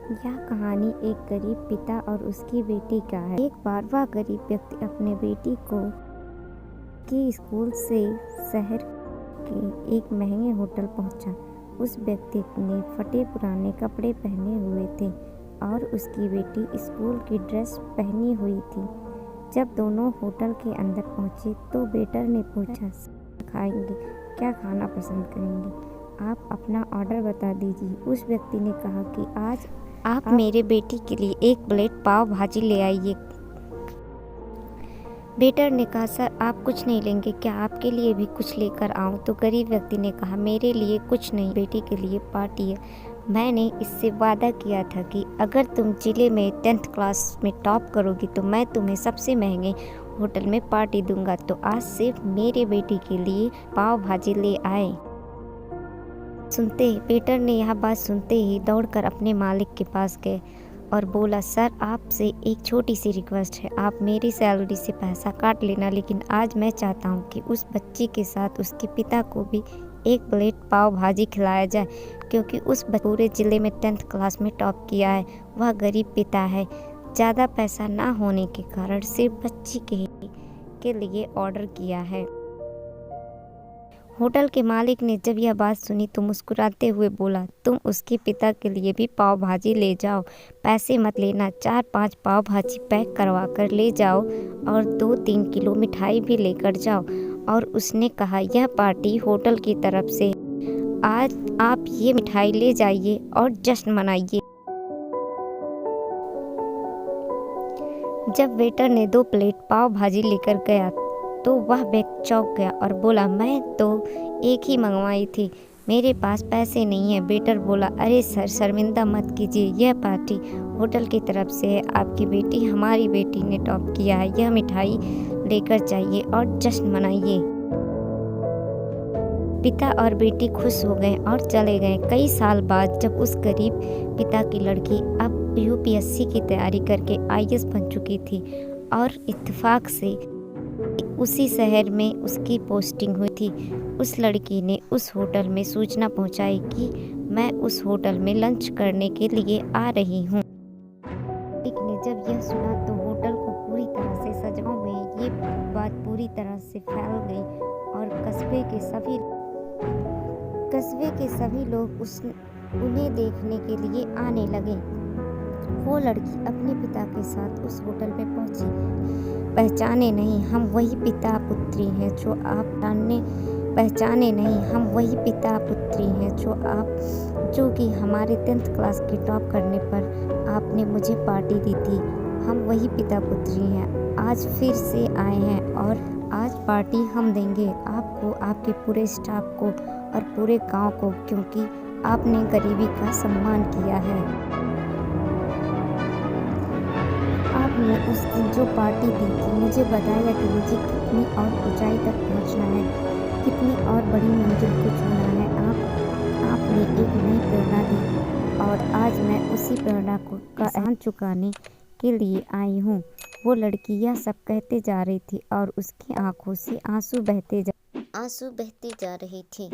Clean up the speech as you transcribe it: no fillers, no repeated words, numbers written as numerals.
यह कहानी एक गरीब पिता और उसकी बेटी का है। एक बार वह गरीब व्यक्ति अपने बेटी को के स्कूल से शहर के एक महंगे होटल पहुंचा। उस व्यक्ति ने फटे पुराने कपड़े पहने हुए थे और उसकी बेटी स्कूल की ड्रेस पहनी हुई थी। जब दोनों होटल के अंदर पहुंचे तो वेटर ने पूछा, खाएंगे क्या खाना पसंद करेंगे? आप अपना ऑर्डर बता दीजिए। उस व्यक्ति ने कहा कि आज आप मेरे बेटी के लिए एक प्लेट पाव भाजी ले आइए। वेटर ने कहा, सर आप कुछ नहीं लेंगे क्या? आपके लिए भी कुछ लेकर आऊं? तो गरीब व्यक्ति ने कहा, मेरे लिए कुछ नहीं, बेटी के लिए पार्टी है। मैंने इससे वादा किया था कि अगर तुम जिले में 10th क्लास में टॉप करोगी तो मैं तुम्हें सबसे महंगे होटल में पार्टी दूंगा। तो आज सिर्फ मेरे बेटी के लिए पाव भाजी ले आए। वेटर ने यह बात सुनते ही दौड़कर अपने मालिक के पास गए और बोला, सर आपसे एक छोटी सी रिक्वेस्ट है, आप मेरी सैलरी से पैसा काट लेना, लेकिन आज मैं चाहता हूँ कि उस बच्ची के साथ उसके पिता को भी एक प्लेट पाव भाजी खिलाया जाए, क्योंकि उस पूरे ज़िले में 10th क्लास में टॉप किया है। वह गरीब पिता है, ज़्यादा पैसा ना होने के कारण सिर्फ बच्ची के लिए ऑर्डर किया है। होटल के मालिक ने जब यह बात सुनी तो मुस्कुराते हुए बोला, तुम उसके पिता के लिए भी पाव भाजी ले जाओ, पैसे मत लेना, 4-5 पाव भाजी पैक करवा कर ले जाओ और 2-3 किलो मिठाई भी लेकर जाओ। और उसने कहा, यह पार्टी होटल की तरफ से, आज आप ये मिठाई ले जाइए और जश्न मनाइए। जब वेटर ने 2 प्लेट पाव भाजी लेकर गया तो वह व्यक्ति चौंक गया और बोला, मैं तो एक ही मंगवाई थी, मेरे पास पैसे नहीं है। वेटर बोला, अरे सर शर्मिंदा मत कीजिए, यह पार्टी होटल की तरफ से है, आपकी बेटी हमारी बेटी ने टॉप किया है, यह मिठाई लेकर जाइए और जश्न मनाइए। पिता और बेटी खुश हो गए और चले गए। कई साल बाद जब उस गरीब पिता की लड़की अब UPSC की तैयारी करके IAS बन चुकी थी और इत्तेफाक से उसी शहर में उसकी पोस्टिंग हुई थी, उस लड़की ने उस होटल में सूचना पहुंचाई कि मैं उस होटल में लंच करने के लिए आ रही हूं। मालिक ने जब यह सुना तो होटल को पूरी तरह से सजाओ में ये बात पूरी तरह से फैल गई और कस्बे के सभी लोग उन्हें देखने के लिए आने लगे। वो लड़की अपने पिता के साथ उस होटल में पहुंची। पहचाने नहीं, हम वही पिता पुत्री हैं जो जो कि हमारे 10th क्लास के टॉप करने पर आपने मुझे पार्टी दी थी। हम वही पिता पुत्री हैं, आज फिर से आए हैं और आज पार्टी हम देंगे आपको, आपके पूरे स्टाफ को और पूरे गांव को, क्योंकि आपने गरीबी का सम्मान किया है। आपने उस दिन जो पार्टी दी थी, मुझे बताया कि मुझे कितनी और ऊंचाई तक पहुंचना है, कितनी और बड़ी मंजिल को छूना है। आपने एक नई प्रेरणा दी और आज मैं उसी प्रेरणा को एहसान चुकाने के लिए आई हूँ। वो लड़की यह सब कहते जा रही थी और उसकी आंखों से आंसू बहते जा रहे थे।